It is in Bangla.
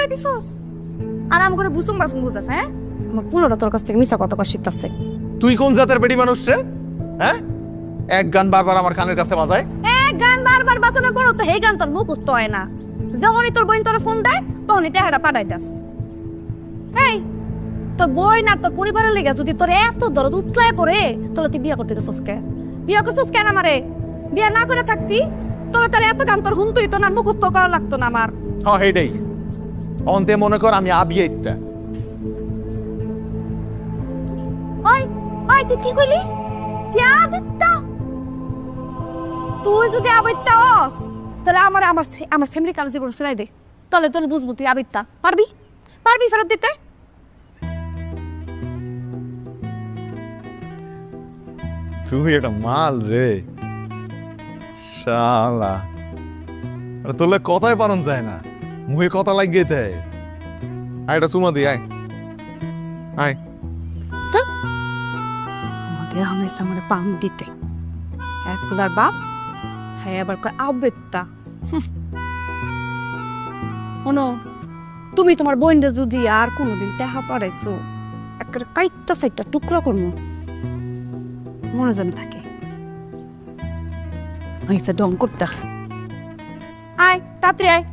ফেলাই দিছস আর আম করে বুঝুম বাসুম বুঝাস হ্যাঁ আমার পুরোটা তোর কাছ থেকে মিশা কথা কর শিখতাছে তুই কোন জাতের বেটি মানুষ রে? হ্যাঁ, এক গান বারবার আমার কানের কাছে বাজায়। এক গান বারবার বাজানো করো তো হে গান তোর মুখস্থ হয় না যখনই তোর বোন তোর ফোন দেয় তখনই টেহারা পাঠাইতাস এই তোর বোন আর তোর পরিবারের লেগে যদি তোর এত দরদ উতলায় পড়ে তাহলে তুই বিয়া করতে গেছস কে বিয়া করছস কেন আমারে বিয়া না করে থাকতি তোর তোর এত গান তোর হুনতুই তো না মুখস্থ করা লাগতো না আমার হ্যাঁ হেডেই অন্তে মনে কর আমি আবিয়ে ইত্যা। ওই ওই তুই কি কইলি তুই আবিত্তা তুই যদি আবিত্তা হস তাহলে আমার আমার আমার ফ্যামিলি কার জীবন ফেরাই দে তাহলে তোর বুঝবো তুই আবিত্তা পারবি পারবি ফেরত দিতে তুই একটা মাল রে শালা, আরে তোলে কথাই পারন যায় না, মুখে কথা লাগিয়ে দেয়। আয় এটা চুমা দি, আয় আয়। আমাদের হামেশা আমার পাম দিতে এক ফুলার বাপ হ্যাঁ আবার কয় আবেত্তা শোনো তুমি তোমার বোনটা যদি আর কোনোদিন টেহা পারাইছো একটা কাইটটা সাইটটা টুকরা করবো মনে জানি থাকে আইসা ডং করতে আয় তাড়াতাড়ি আয়